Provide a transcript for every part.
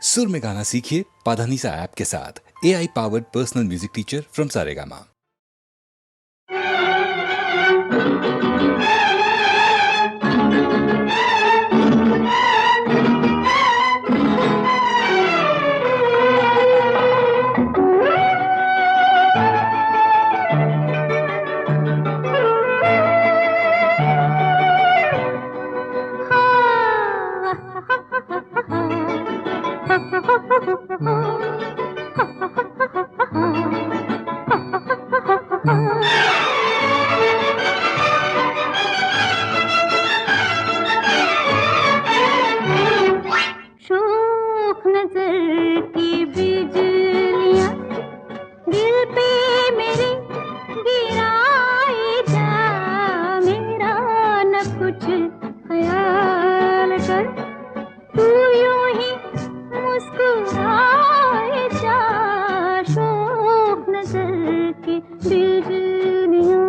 सुर में गाना सीखिए पाधानीसा ऐप के साथ। AI powered personal music teacher from Saregama. शौक नजर की बिजलियां दिल पे मेरे गिराए जा, मेरा न कुछ ख्याल कर, तू यूं ही मुस्कुराए जा। शौक नजर की बिजलियां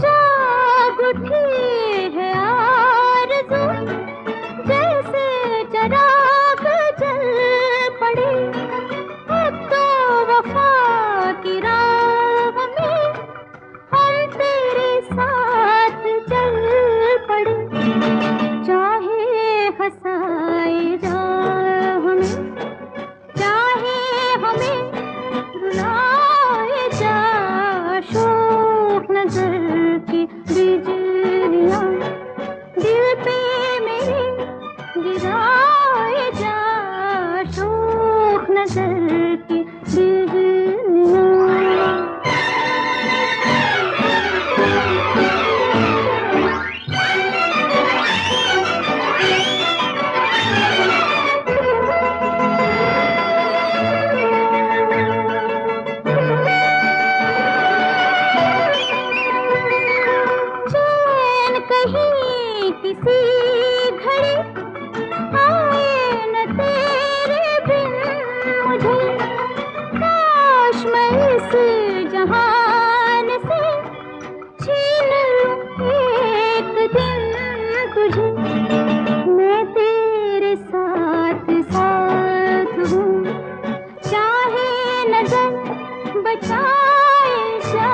जाग उठी है आरज़ू, जैसे चराग जल पड़े। अब तो वफा की राह में हम तेरे साथ चल पड़े। चाहे हंसाए जा हमें, चाहे हमें रुलाए जा। शौक नजर की बिजलियां दिल पे मेरे गिराए जा। शौक नजर की बिजलियां चैन कहीं किसी घड़ी आए न तेरे बिन मुझे। काश मैं इस जहान से छीन लूं एक दिन तुझे। मैं तेरे साथ साथ हूँ, चाहे नजर बचाए जा।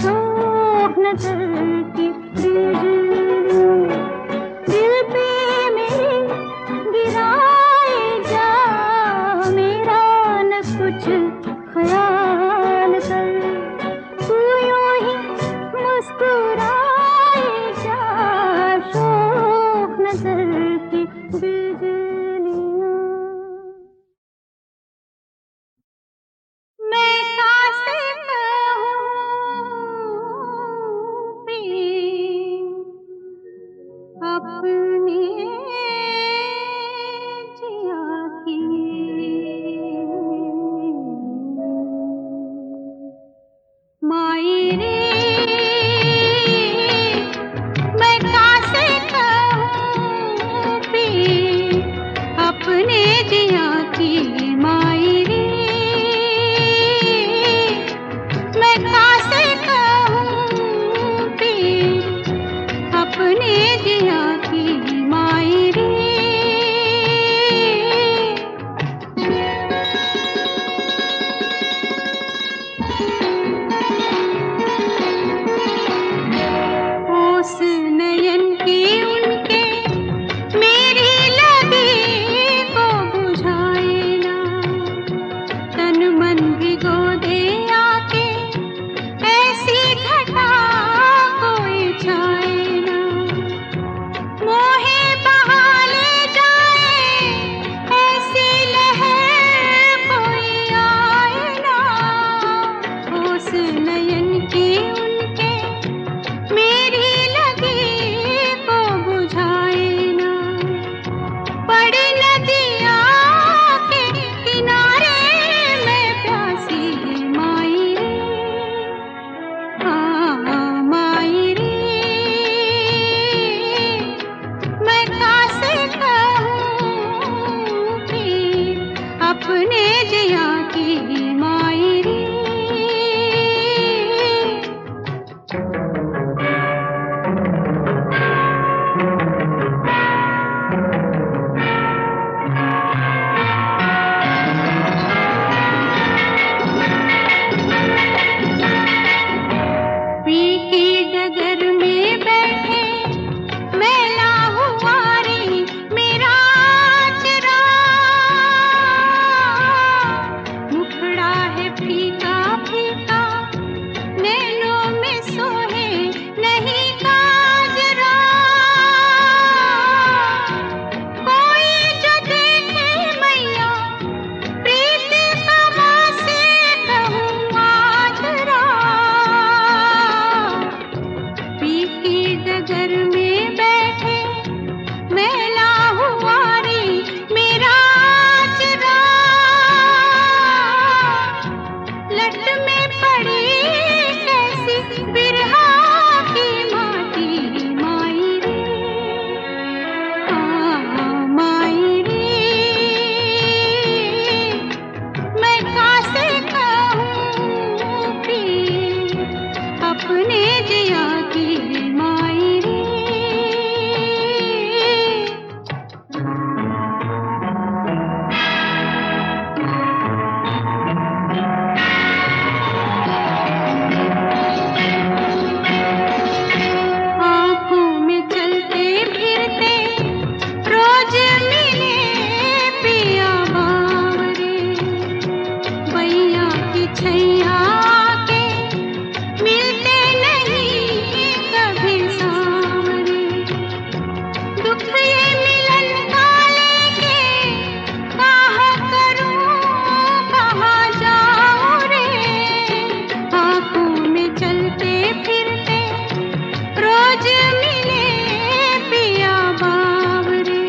शौक नजर की बिजलियां दिल पे मेरे गिराए जा, मेरा न कुछ ख्याल कर, तू यूं ही मुस्कुराए जा। शौक नजर की बिजलियां मैं कासे कहूँ प्रेम अपने जिया की। माई रे मैं कासे कहूँ प्रेम अपने जिया की। माई रे मैं कासे कहूँ प्रेम अपने जिया की। माई दुख ये मिलन का लेके कहाँ करूं कहाँ जाऊं रे, आँखों में चलते फिरते रोज मिले पिया बावरे,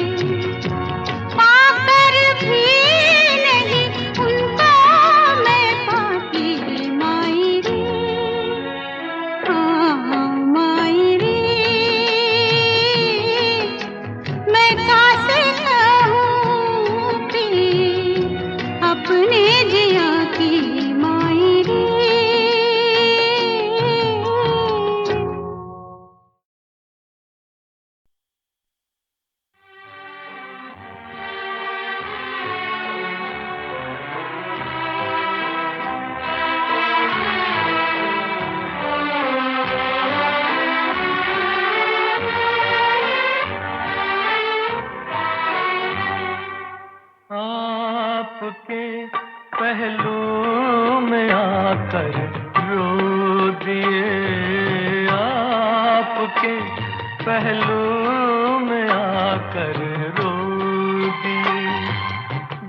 पाकर भी नहीं उनको मैं पाती माई रे, हाँ माई रे, मैं कासे कहूँ पी अपने जिया की माई रे। आपके पहलू में आकर रो दिए, आपके पहलू में आकर रो दिए,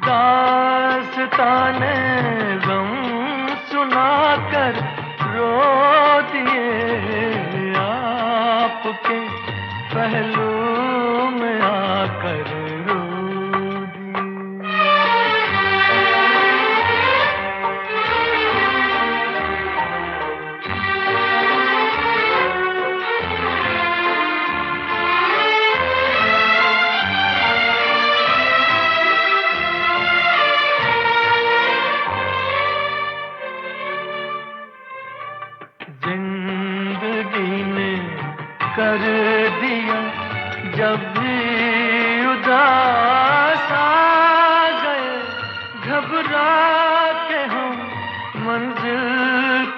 दास्ताने गम सुनाकर रो दिए, आपके पहलू में आकर रो दिए। जिंदगी ने कर दिया जब भी उदास आ गए, घबरा के हम मंजिल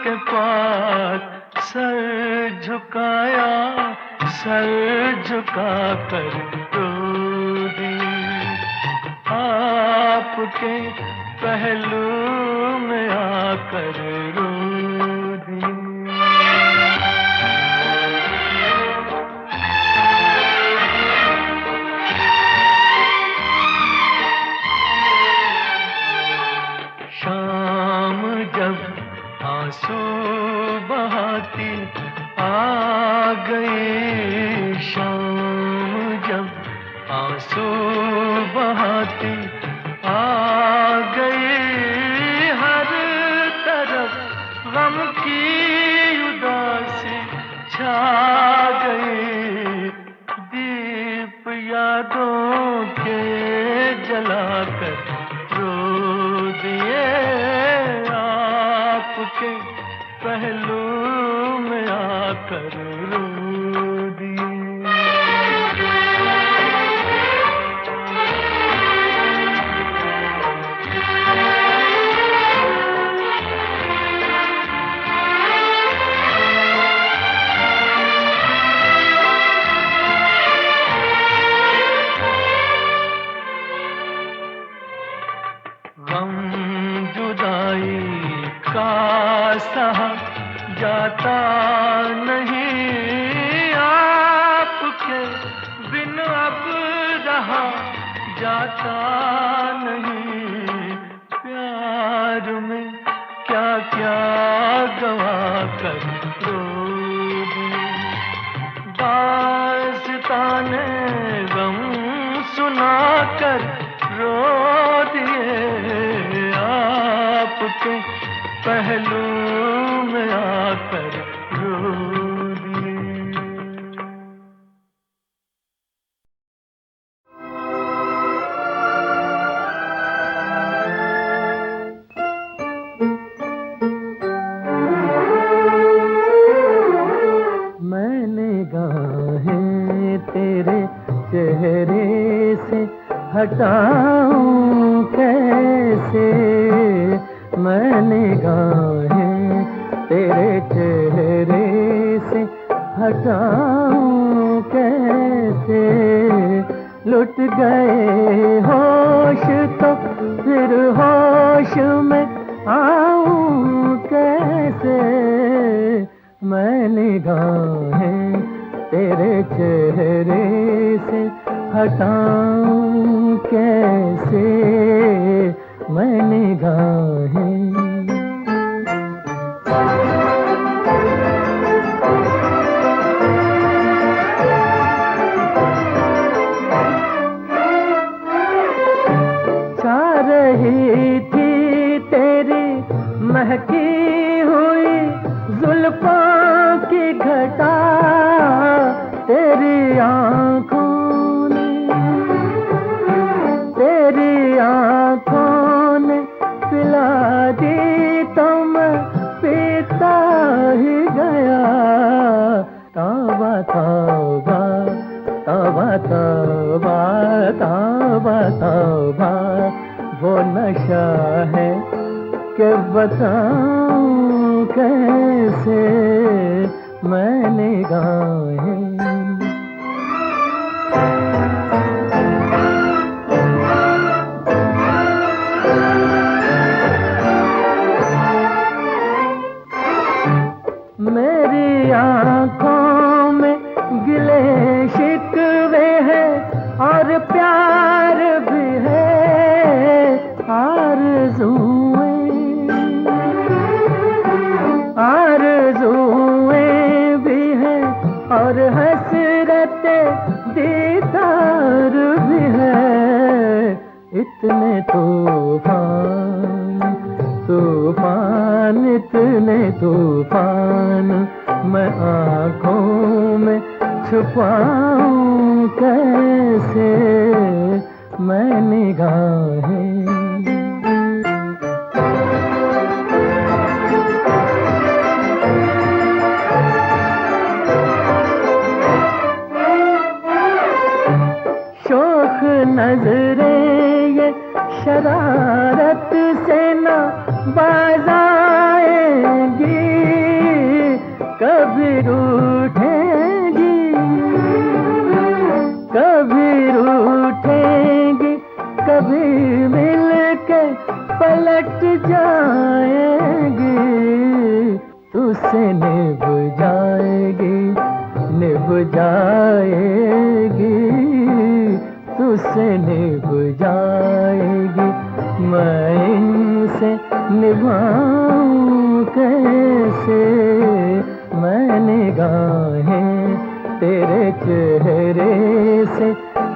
के पास सर झुकाया, सर झुका कर रो दिए, आपके पहलू में आकर रो दिए। शाम जब आंसू बहाती आ गई, शाम जब आंसू बहाती आ गई, हर तरफ गम की उदासी छा गई, दीप यादों के जलाकर रो दिए, आपके पहलू में आकर रो दिए। गम जुदाई का सहा जाता नहीं, आपके बिन अब रहा जाता नहीं, प्यार में क्या क्या गवा कर रो दिए, दास्ताने गम सुनाकर रो दिए, आपके पहलू में आकर रो दिए। मैंने गाहें तेरे चेहरे से हटाऊं कैसे, मैंने गाहें तेरे चेहरे से हटाऊं कैसे, लुट गए होश तो फिर होश में आऊं कैसे, मैंने गाहें तेरे चेहरे से हटाऊं कैसे मैं निगाहें। रही थी तेरी महकी हुई जुल्फों की घटा, तेरी आँखों ने पिला दी तो मैं पीता ही गया। तौबा तौबा तौबा तौबा तौबा तौबा, वो नशा है कि बताऊं कैसे मैं निगाहें। मेरी आँखों में गिले शिकवे हैं और प्यार भी है, आरज़ुएं भी हैं और हसरतें दीदार भी है। इतने तूफान इतने तूफान मैं आँखों में छुपाऊं कैसे मैं निगाहें। शोख नजरें ये शरारत से न बाज आएंगी, कभी रूठेंगी कभी मिल के पलट जाएंगी। तुझसे निभ जाएगी तुझसे निभ जाएगी। मैं इनसे निभाऊं कैसे मैं निगाहें, तेरे चेहरे से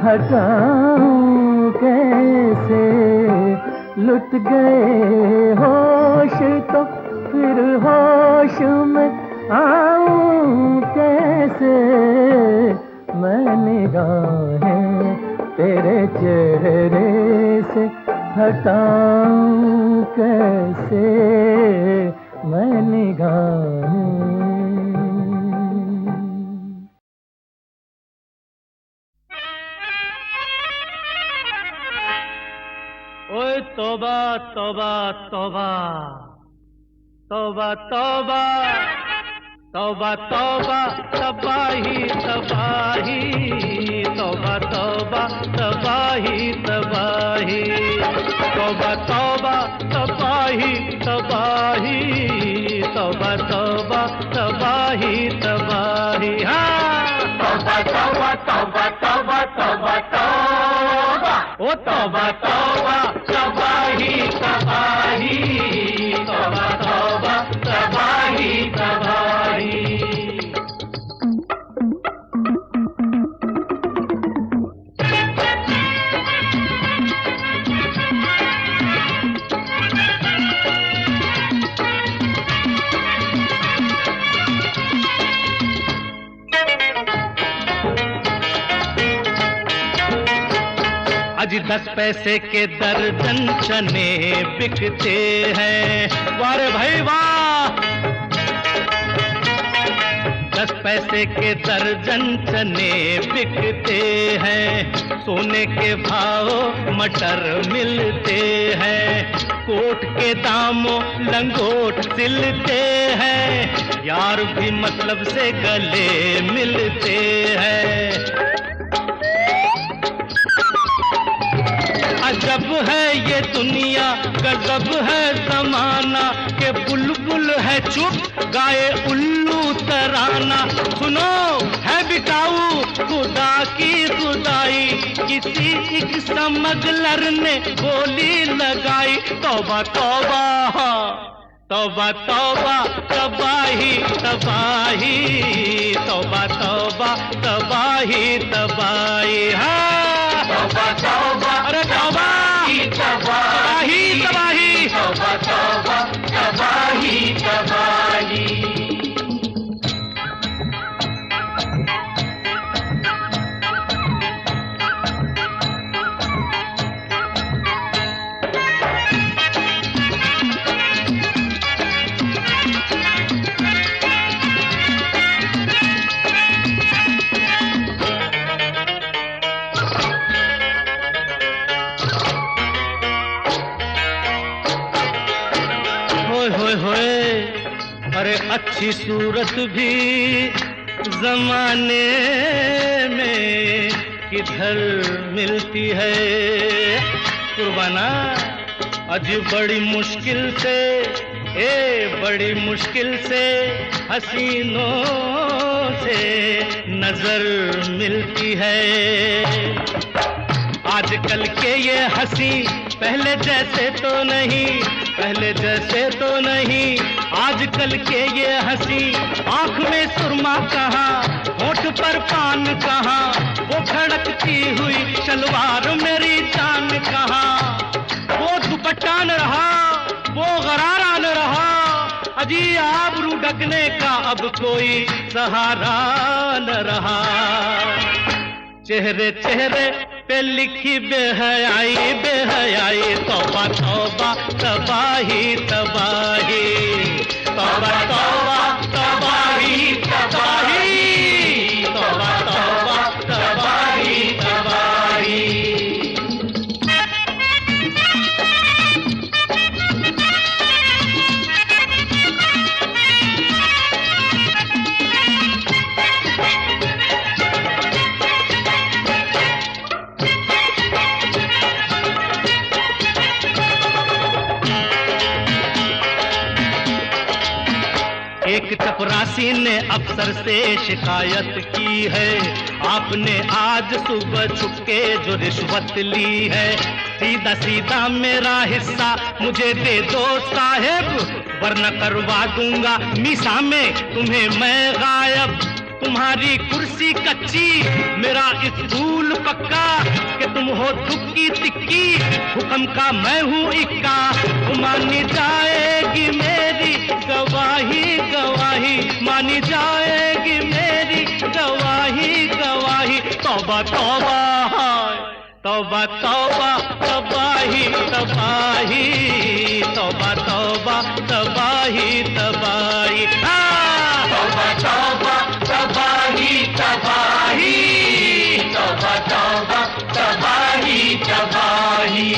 हटाऊं कैसे। लुट गए होश तो फिर होश में आऊं कैसे मैं निगाहें, तेरे चेहरे से हटाऊं कैसे मैं निगाहें। ओए तौबा तौबा तौबा तौबा तौबा तौबा तौबा तबाही तबाही, तौबा तौबा तबाही तबाही, तौबा तौबा तबाही तबाही, तौबा तौबा तबाही तबाही। हाँ तौबा तौबा तौबा तौबा तौबा तौबा, ओ तौबा तौबा तबाही तबाही, तौबा तौबा तबाही तबाही। आज 10 पैसे के दर्जन चने बिकते हैं, वारे भाई वाह। 10 पैसे के दर्जन चने बिकते हैं, सोने के भाव मटर मिलते हैं, कोट के दामों लंगोट सिलते हैं, यार भी मतलब से गले मिलते हैं। अजब है ये दुनिया गजब है जमाना, के बुलबुल है चुप गाए उल्लू तराना। सुनो है बिकाऊ खुदा की खुदाई, किसी एक स्मगलर ने गोली लगाई। तौबा तौबा तौबा तौबा तबाही तबाही, तौबा तौबा तबाही तबाही। हाँ तौबा तौबा, अरे तौबा तबाही तबाही, तौबा तौबा तबाही तबाही। होए होए, अरे अच्छी सूरत भी जमाने में किधर मिलती है कुर्बाना। आज बड़ी मुश्किल से, बड़ी मुश्किल से हसीनों से नजर मिलती है। आजकल के ये हंसी पहले जैसे तो नहीं, पहले जैसे तो नहीं। आजकल के ये हंसी, आंख में सुरमा कहाँ, होठ पर पान कहाँ, वो खड़कती हुई शलवार मेरी जान कहाँ। वो दुपट्टा न रहा, वो गरारा न रहा, अजी आबरू ढकने का अब कोई सहारा न रहा। चेहरे चेहरे पे लिखी बेहयाई बेहयाई, तौबा तौबा तबाही तबाही, तौबा तौबा तबाही तबाही, तौबा तौबा तबाही तबाही। एक चपरासी ने अफसर से शिकायत की है, आपने आज सुबह छुपके जो रिश्वत ली है। सीधा सीधा मेरा हिस्सा मुझे दे दो साहेब, वरना करवा दूंगा मीसा में तुम्हें मैं गायब। तुम्हारी कुर्सी कच्ची, मेरा स्कूल पक्का, कि तुम हो तुक्की तिक्की, हुक्म का मैं हूँ इक्का। मानी जाएगी मेरी गवाही गवाही, मानी जाएगी मेरी गवाही गवाही। तौबा तौबा तौबा तौबा तबाही तबाही, तौबा तौबा तबाही तबाही। तौबा तौबा तबाही तबाही, तौबा तौबा तबाही तबाही।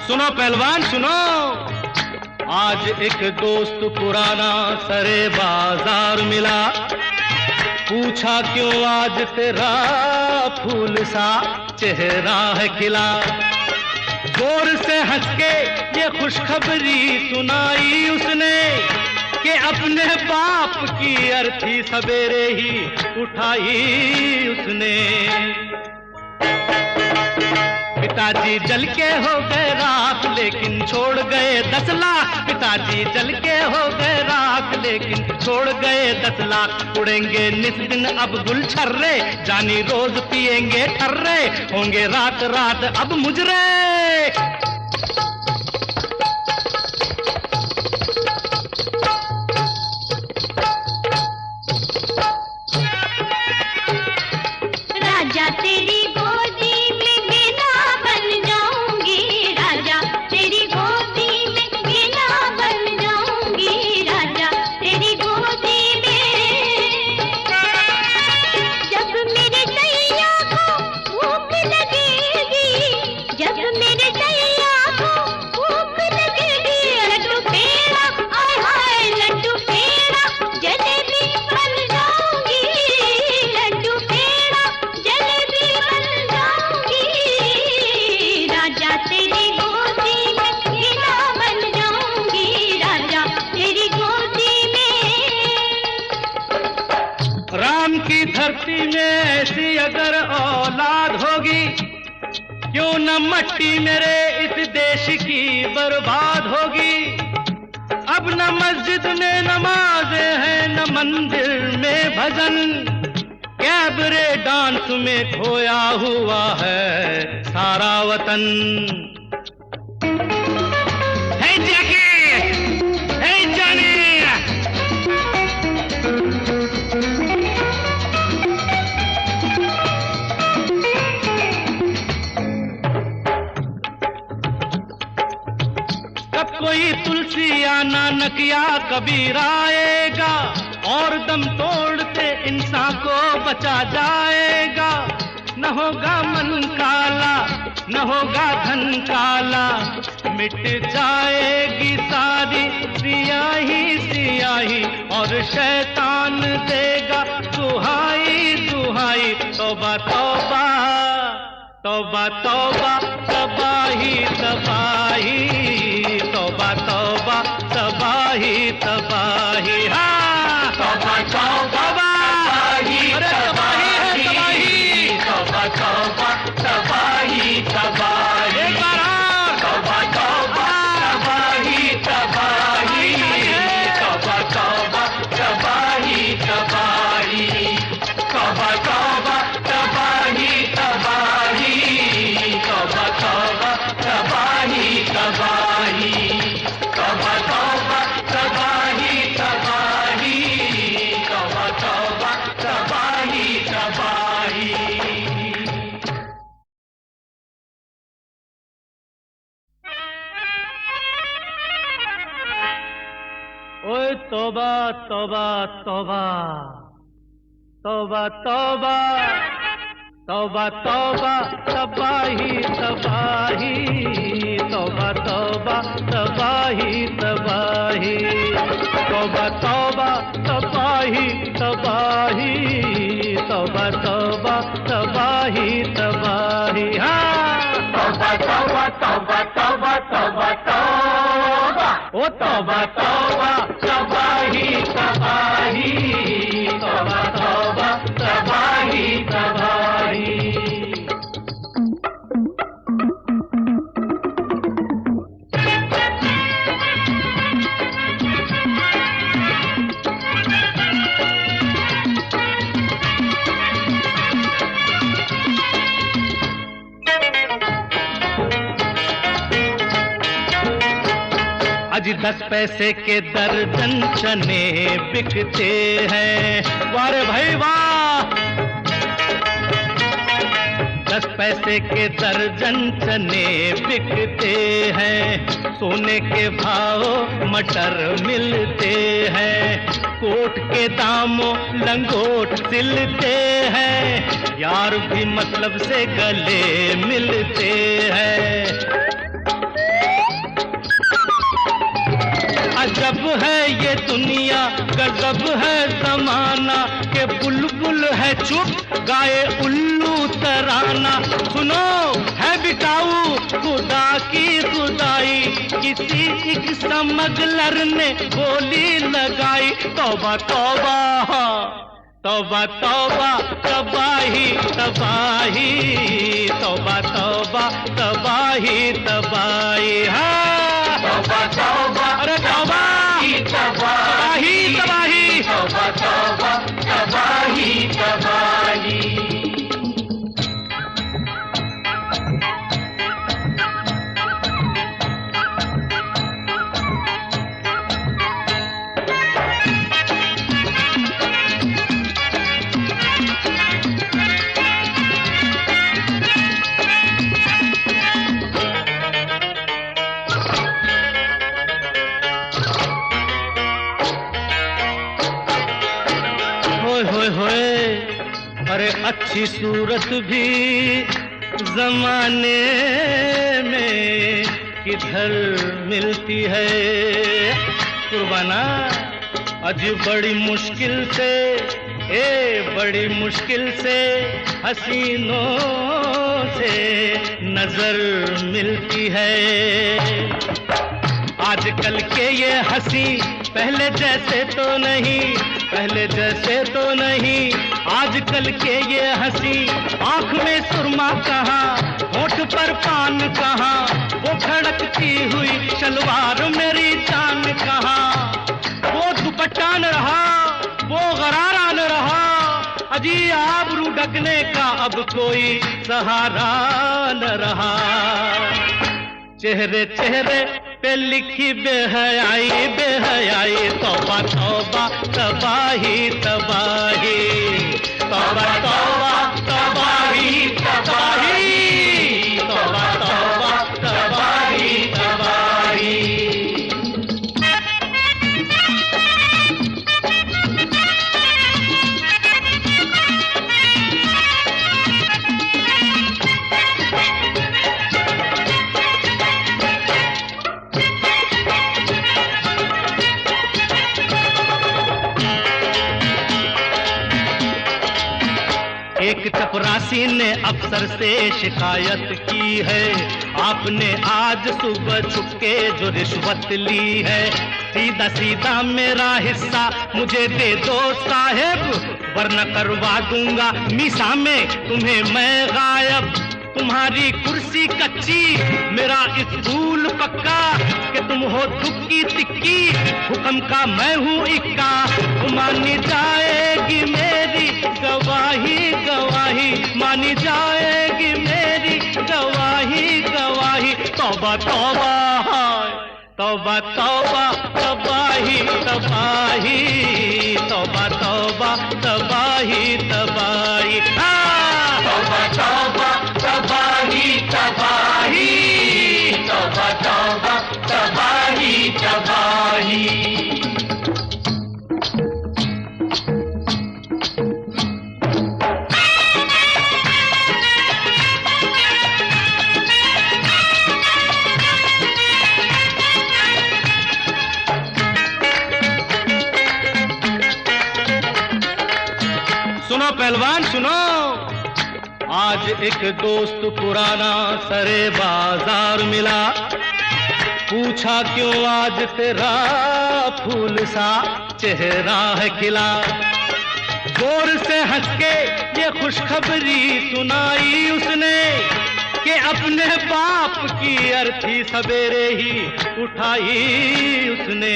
सुनो पहलवान सुनो, आज एक दोस्त पुराना सरे बाजार मिला। पूछा क्यों आज तेरा फूल सा चेहरा है खिला। जोर से हंस के ये खुशखबरी सुनाई उसने, कि अपने बाप की अर्थी सवेरे ही उठाई उसने। पिताजी जल के हो गए राख लेकिन छोड़ गए 10 लाख, पिताजी जल के हो गए राख लेकिन छोड़ गए 10 लाख। उड़ेंगे निस दिन अब गुलछर्रे, जानी रोज पिएंगे ठर्रे, होंगे रात रात अब मुजरे। राजा तेरी गोदी में गिला बन जाऊंगी, राजा तेरी गोदी में गिला बन जाऊंगी, राजा तेरी गोदी में। जब मेरे सैया को भूख लगेगी, जब मेरे सैया गम की धरती में ऐसी अगर औलाद होगी, क्यों न मट्टी मेरे इस देश की बर्बाद होगी। अब न मस्जिद में नमाज़ें हैं, न मंदिर में भजन, कैबरे डांस में खोया हुआ है सारा वतन। है जैकी, है जानी, कब कोई तुलसी या नानक या कबीर आएगा और दम तोड़ते इंसान को बचा जाएगा। न होगा मन काला, न होगा धन काला, मिट जाएगी सारी सियाही सियाही और शैतान देगा दुहाई दुहाई। तौबा तौबा तौबा तौबा तबाही तबाही, तौबा तौबा तबाही तबाही। हाँ तौबा तौबा तबाही तबाही है तबाही, तौबा तौबा तबाही तबाही। एक बार और तौबा तौबा तबाही तबाही, तौबा तौबा तबाही तबाही। तौबा तौबा तबाही तबाही, तौबा तौबा तबाही तबाही। तौबा तौबा तबाही तबाही, तौबा तौबा तबाही तबाही। ओए तौबा तौबा तौबा तौबा तौबा तौबा तौबा तबाही तबाही, तौबा तौबा तबाही तबाही। तौबा तौबा तबाही तबाही, तौबा तौबा तबाही तबाही। हाँ तौबा तौबा तौबा तौबा तौबा तौबा, ओ तौबा तौबा तबाही तबाही, तौबा तौबा तबाही तबाही। आज 10 पैसे के दर्जन चने बिकते हैं। वारे भाई वाह, 10 पैसे के दर्जन चने बिकते हैं। सोने के भाव मटर मिलते हैं, कोट के दामों लंगोट सिलते हैं। यार भी मतलब से गले मिलते हैं। अजब है ये दुनिया, गजब है जमाना, के बुलबुल है चुप गाए उल्लू तराना। सुनो है बिकाऊ खुदा की खुदाई, किसी एक स्मगलर ने गोली लगाई। तौबा तौबा तौबा तौबा तबाही तबाही, तौबा तौबा तबाही तबाही। हाँ तौबा तौबा अरे तौबा तबाही तबाही। तौबा तौबा तबाही तबाही। होए होए, अरे अच्छी सूरत भी जमाने में किधर मिलती है। कुर्बाना आज बड़ी मुश्किल से, बड़ी मुश्किल से हसीनों से नजर मिलती है। आजकल के ये हंसी पहले जैसे तो नहीं, पहले जैसे तो नहीं। आजकल के ये हंसी, आंख में सुरमा कहाँ, होठ पर पान कहाँ, वो खड़कती हुई शलवार मेरी जान कहाँ, वो दुपट्टा न रहा, वो गरारा न रहा, अजी आबरू ढकने का अब कोई सहारा न रहा। चेहरे चेहरे पे लिखी बेहयाई बेहयाई, तौबा तौबा तबाही तबाही, तौबा तौबा तबाही तबाही, तौबा तौबा तबाही तबाही। एक चपरासी ने अफसर से शिकायत की है, आपने आज सुबह छुपके जो रिश्वत ली है, सीधा सीधा मेरा हिस्सा मुझे दे दो साहेब, वरना करवा दूंगा मीसा में तुम्हें मैं गायब। तुम्हारी कुर्सी कच्ची, मेरा स्कूल पक्का, कि तुम हो तुक्की तिक्की, हुक्म का मैं हूँ इक्का, मानी जाएगी मेरी गवाही गवाही, मानी जाएगी मेरी गवाही गवाही। तौबा तौबा तौबा तौबा तबाही तबाही, तौबा तौबा तबाही तबाही, तौबा तौबा तबाही तबाही, तौबा तौबा तबाही तबाही। सुनो पहलवान सुनो, आज एक दोस्त पुराना सरे बाजार मिला, पूछा क्यों आज तेरा फूल सा चेहरा है खिला, जोर से हंस के ये खुशखबरी सुनाई उसने, कि अपने बाप की अर्थी सवेरे ही उठाई उसने।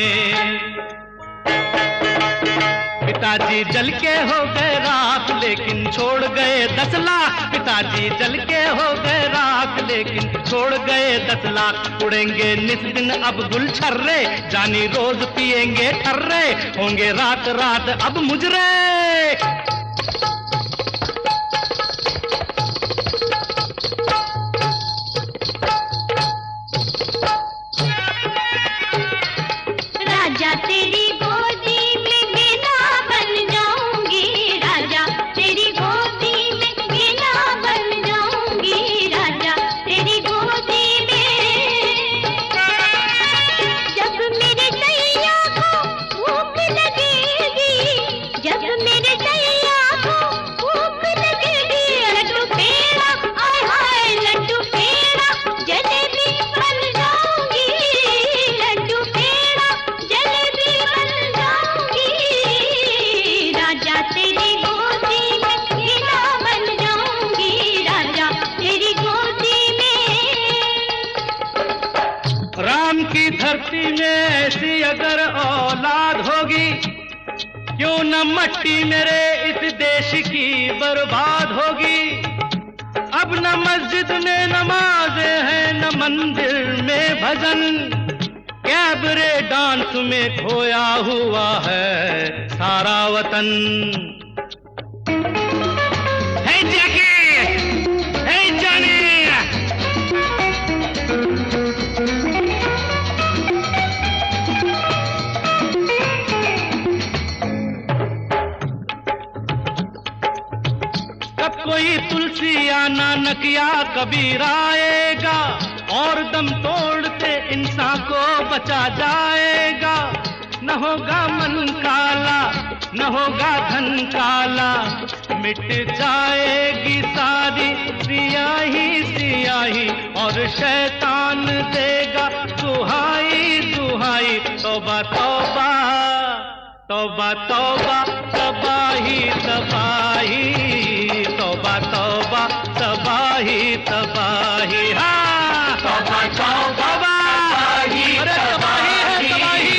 पिताजी जल के हो गए राख लेकिन छोड़ गए 10 लाख, पिताजी जल के हो गए राख लेकिन छोड़ गए 10 लाख, उड़ेंगे निस दिन अब गुलछर्रे, जानी रोज पिएंगे ठर्रे, होंगे रात रात अब मुजरे। राजा तेरी गोदी में गिला बन जाऊंगी, राजा तेरी गोदी में गिला बन जाऊंगी, राजा तेरी गोदी में। जब मेरे सैया को भूख लगेगी, जब मेरे सैया को भूख लगेगी, लड्डू पेड़ा आय हाय लड्डू पेड़ा जलेबी बन जाऊंगी, लड्डू पेड़ा जलेबी बन जाऊंगी, राजा तेरी गोदी में गिला बन जाऊंगी, राजा तेरी गोदी में। राम की धरती में ऐसी अगर औलाद होगी, क्यों न मट्टी मेरे इस देश की बर्बाद होगी। अब न मस्जिद में नमाजें हैं न मंदिर में भजन, कैबरे डांस में खोया हुआ है सारा वतन। हे जैकी, हे जानी, कब कोई तुलसी या नानक या कबीर आएगा, और दम तोड़ते इंसान को बचा जाएगा। न होगा मन काला, न होगा धन काला, मिट जाएगी सारी सियाही सियाही, और शैतान देगा दुहाई दुहाई। तौबा तौबा तौबा तौबा तबाही तबाही, तबाही, हाँ तौबा तौबा तबाही तबाही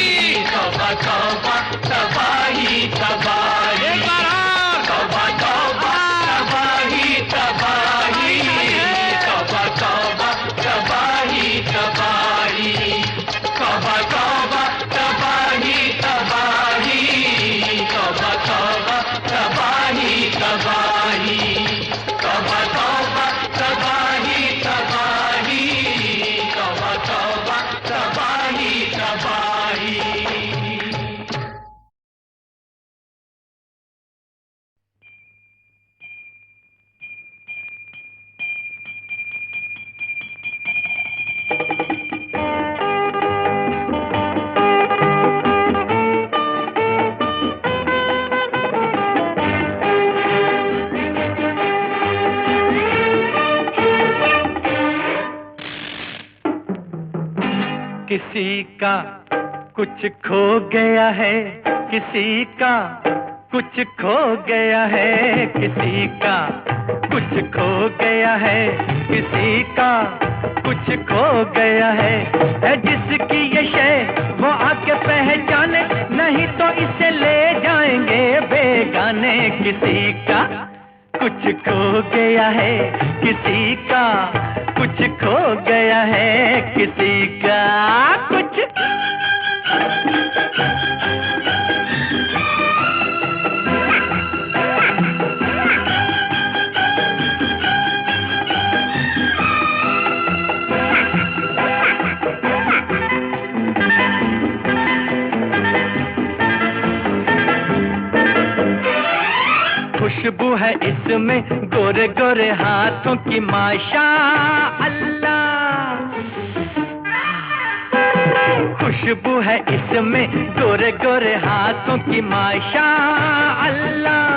तौबा तौबा तबाही तबाही एक बार और तौबा तौबा तबाही तबाही तौबा तौबा तबाही तबाही तौबा तौबा तबाही तबाही तौबा तौबा तबाही तबाही तौबा तौबा तबाही तबाही तौबा तौबा तबाही तबाही। किसी का कुछ खो गया है, किसी का कुछ खो गया है, किसी का कुछ खो गया है, किसी का कुछ खो गया है जिसकी ये शय वो आके पहचाने, नहीं तो इसे ले जाएंगे बेगाने। किसी का कुछ खो गया है, किसी का कुछ खो गया है, किसी का कुछ। खुशबू है इसमें गोरे गोरे हाथों की माशा अल्लाह, खुशबू है इसमें गोरे गोरे हाथों की माशा अल्लाह,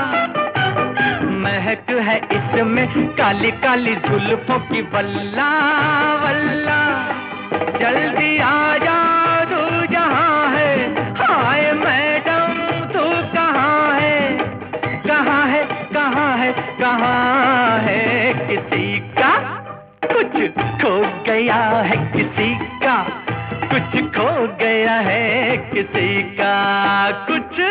महक है इसमें काली काली जुल्फों की वल्ला वल्ला। जल्दी आ जा तू जहाँ है, हाय मैडम तू कहाँ है, कहाँ है कहाँ है कहाँ है। किसी का कुछ खो गया है, किसी का कुछ खो गया है, किसी का कुछ।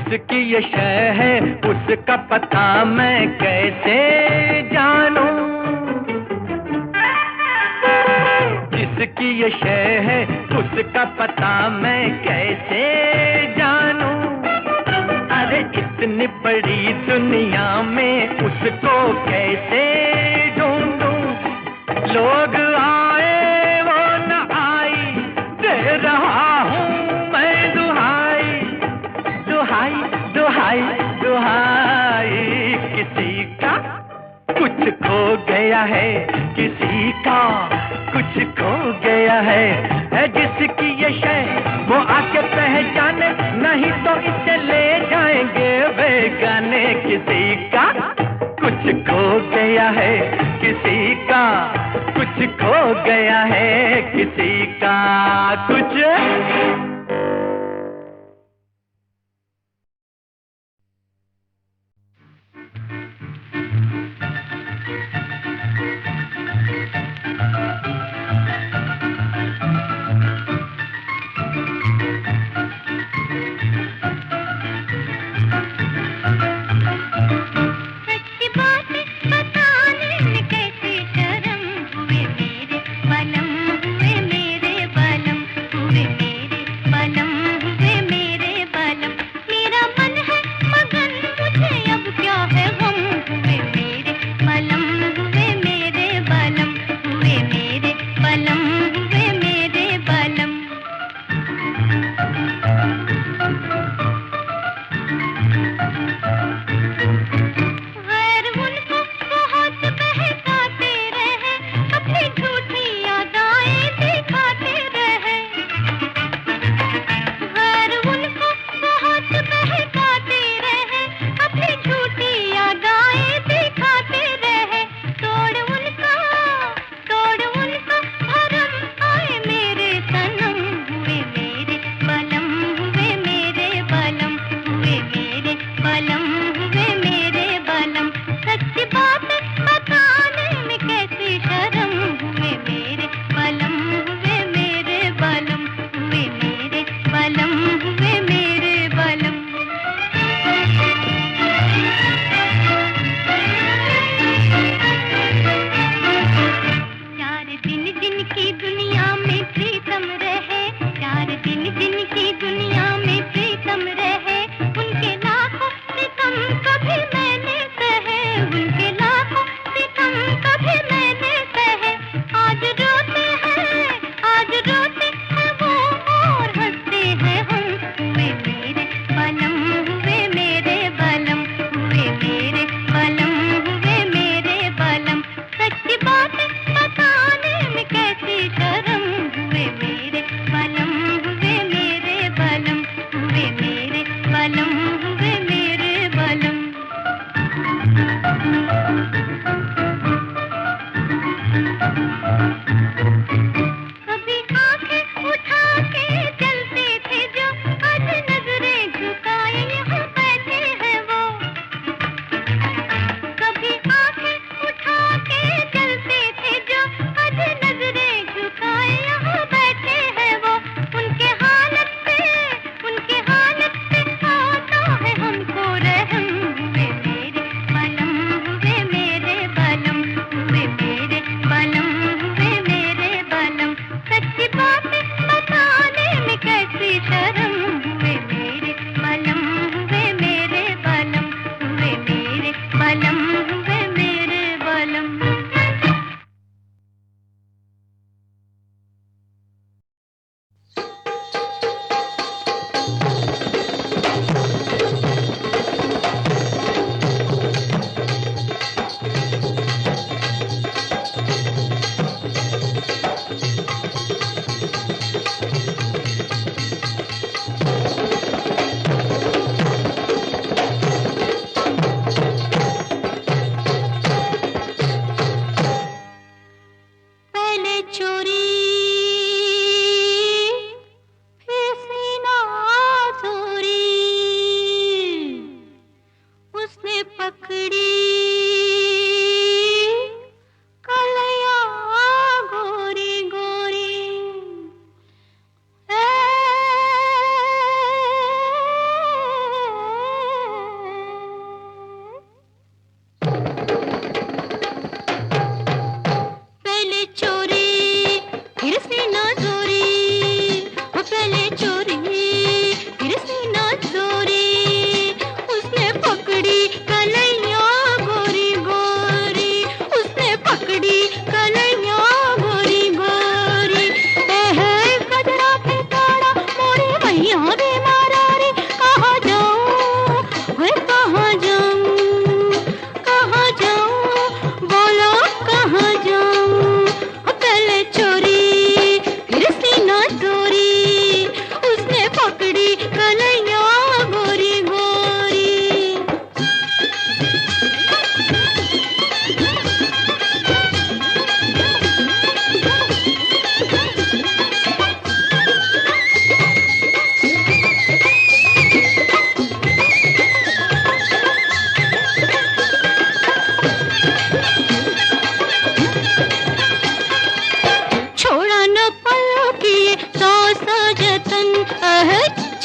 जिसकी ये शय है उसका पता मैं कैसे जानूं, जिसकी ये शय है उसका पता मैं कैसे जानूं। अरे इतनी बड़ी दुनिया में उसको कैसे ढूंढूं, लोग आए वो न आई, दे रहा हूँ मैं दुहाई दुहाई दुहाई दुहाई। किसी का कुछ खो गया है, किसी का कुछ खो गया है जिसकी ये शय वो आके पहचाने, नहीं तो इसे ले जाएंगे बेगाने। किसी का कुछ खो गया है, किसी का कुछ खो गया है, किसी का कुछ। बहकाते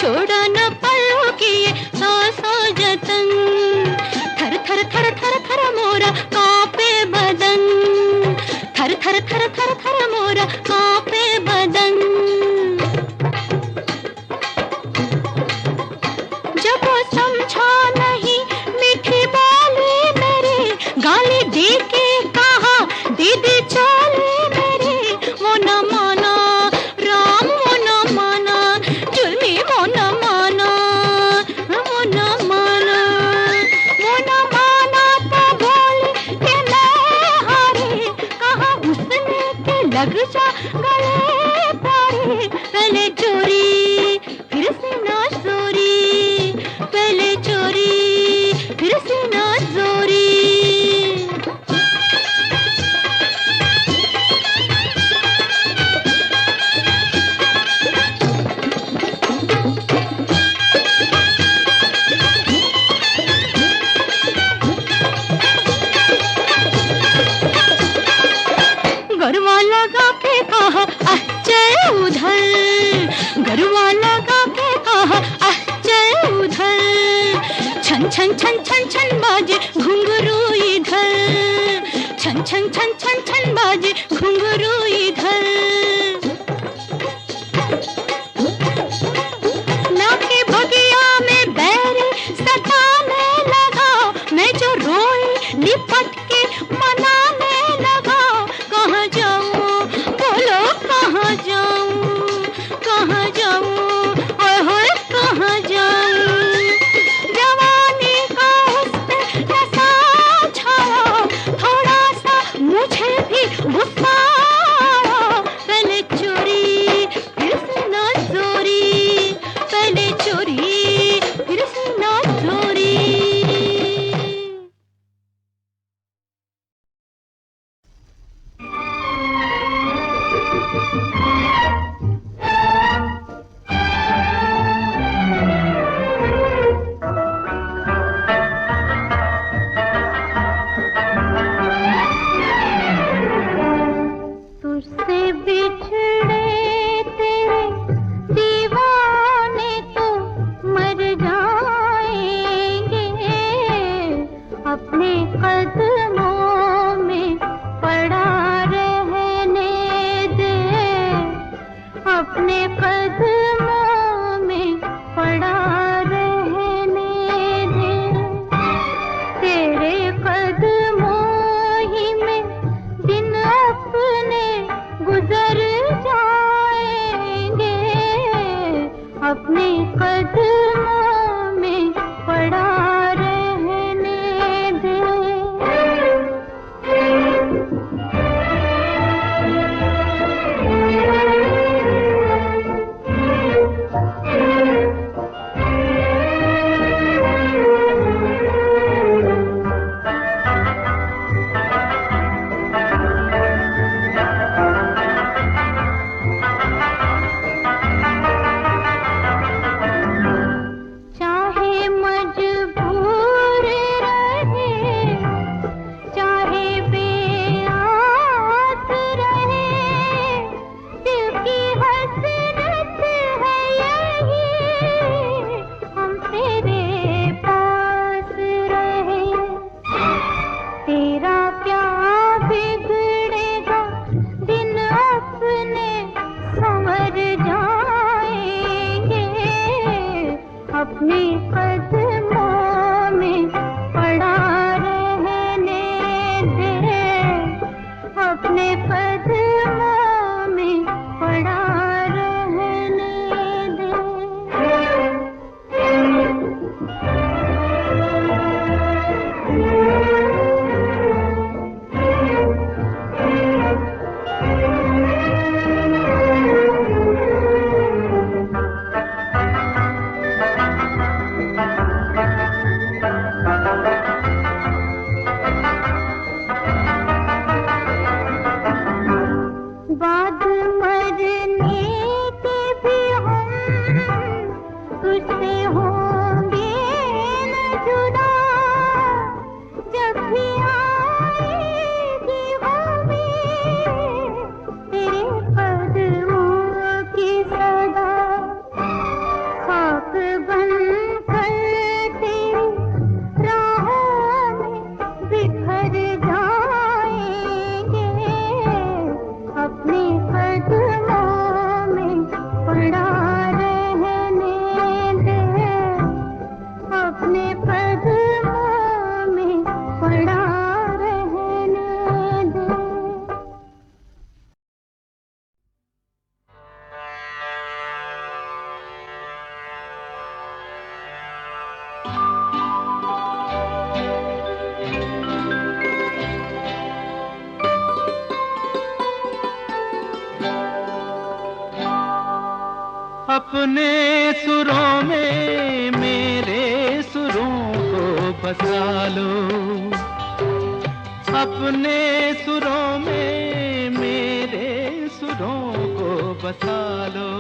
छोड़ा न पलों की ये सौ जतन, थर थर थर थर थर मोरा कांपे बदन, थर थर थर थर थर मोरा कांपे बदन। जब वो समझा नहीं मीठी बोली मेरी, गाली दे के कहा दीदी चोली मेरी, वो न माना राम वो न माना, जुल्मी वो न माना, वो न माना, वो न माना तो बोली कि मैं हारी, कहा उसने कि लग जा गले पारी, पहले चोरी फिर से ना चोरी, पहले चोरी फिर से ना चोरी। गरवा लगा के कहा चल उधर, गरवा लगा के कहा चल उधर, छन छन छन छन छन बाजे घुंघरू इधर, छन छन छन छन छन बाजे घुंघरू इधर। लाके बगिया में बैरी सताने लगा, मैं जो रोई लिपट के मनाने लगा, कहाँ जाऊँ बोलो कहाँ जाऊँ, कहाँ जाऊँ ओए होए कहाँ जाऊँ। जवानी का उस पे नशा छाया, थोड़ा सा मुझे भी गुस्सा आया, पहले चोरी फिर से ना चोरी, पहले चोरी फिर से ना चोरी। तुझसे बिछड़े तेरे दीवाने तो मर जाएंगे, अपने कदमों में पड़ा रहने दे, अपने कदमों में पड़ा रहने दे, तेरे कदमों ही में दिन अपने गुजर जाएंगे, अपने कदमों में पड़ा रहने दे। चाहे मजबूर रहे, चाहे बेआस रहे, दिल की हसरत है यही, हम तेरे पास रहे, तेरा प्यार बिगड़ेगा दिन अपने संवर जाएंगे, अपने कदमों में पड़ा रहने दे, अपने कदमों में पड़ा रहने दे। अपने सुरों में मेरे सुरों को बसा लो, अपने सुरों में मेरे सुरों को बसा लो।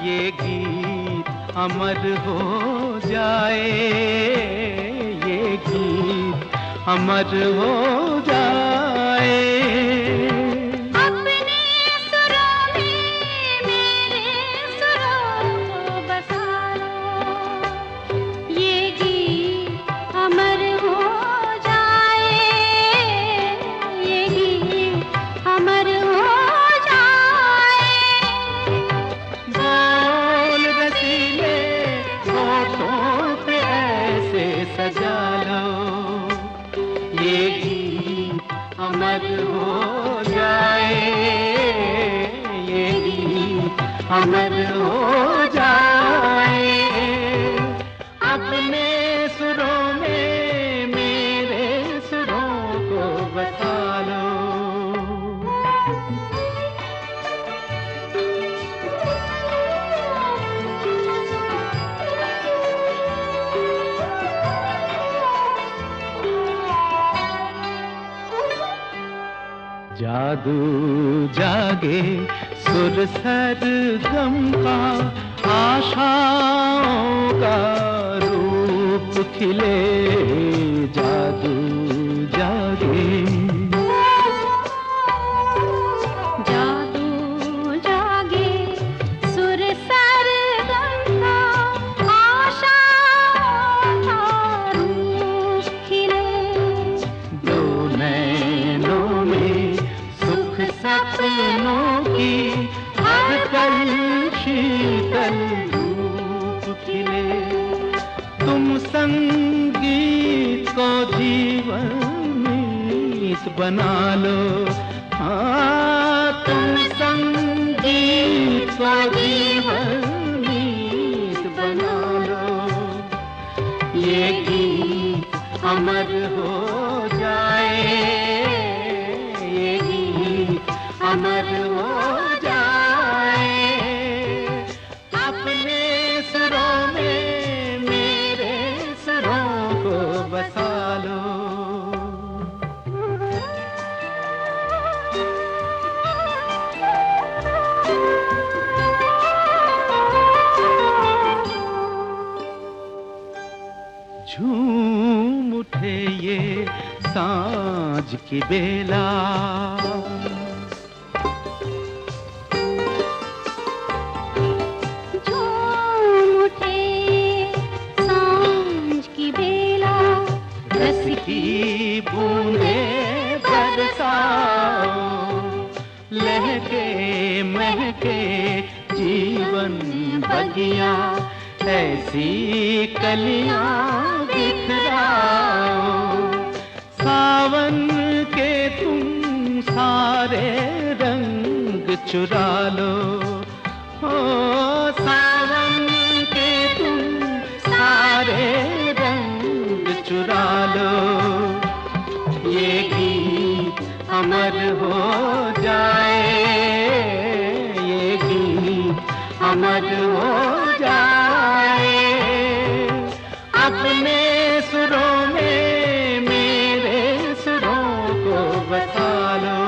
ये गीत अमर हो जाए, ये गीत अमर हो जाए। अपने सुरों में मेरे सुरों को बसा लो, ये गीत अमर हो जाए, ये गीत अमर हो जाए। बोल रसीले होठों पे ऐसे सजा लो, ये गीत अमर हो जाए, ये गीत अमर हो जाए। अपने सुरों में मेरे सुरों को बसा लो। जादू जागे सुर सरगम का, आशाओं का रूप खिले। जादू जागे, जादू जागे सुर सरगम का, आशाओं का रूप खिले। दो नैनों में सुख सपनों की हर पल शीतल धूप खिले। तुम संगीत को जीवनीत बना लो, हाँ तुम संगीत को जीवनीत बना लो। ये गीत अमर हो जाए, ये गीत अमर हो जाए। अपने सुरों में मेरे सुरों को बसा लो। झूम उठे ये सांझ की बेला, झूम उठे सांझ की बेला, रस की बूंदे बरसाओ। लहके महके जीवन बगिया, ऐसी कलियां बिखराओ। सावन के तुम सारे रंग चुरा लो, ओ सावन के तुम सारे रंग चुरा लो। ये गीत अमर हो जाए, ये गीत अमर हो जाए। अपने सुरों में मेरे सुरों को बसा लो।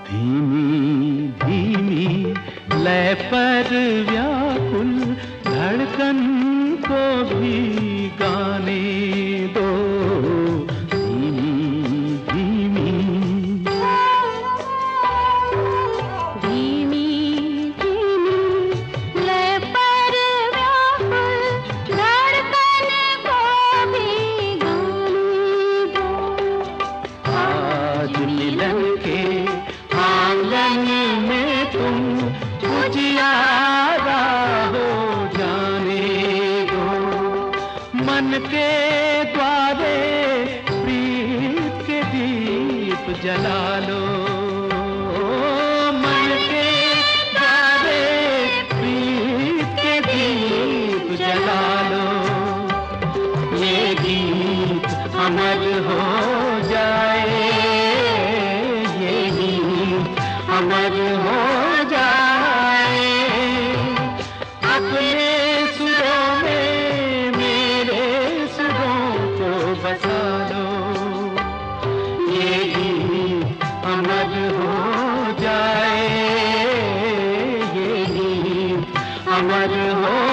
धीमी धीमी लय पर व्याकुल धड़कन को भी गाने दो। धीमी धीमी धीमी धीमी लय पर व्याकुल धड़कन को भी गाने दो। आज मिलन के आंगन में तुम उजियारा हो जाने दो। मन के द्वारे प्रीत के दीप जला लो। मन के द्वारे प्रीत अमर हो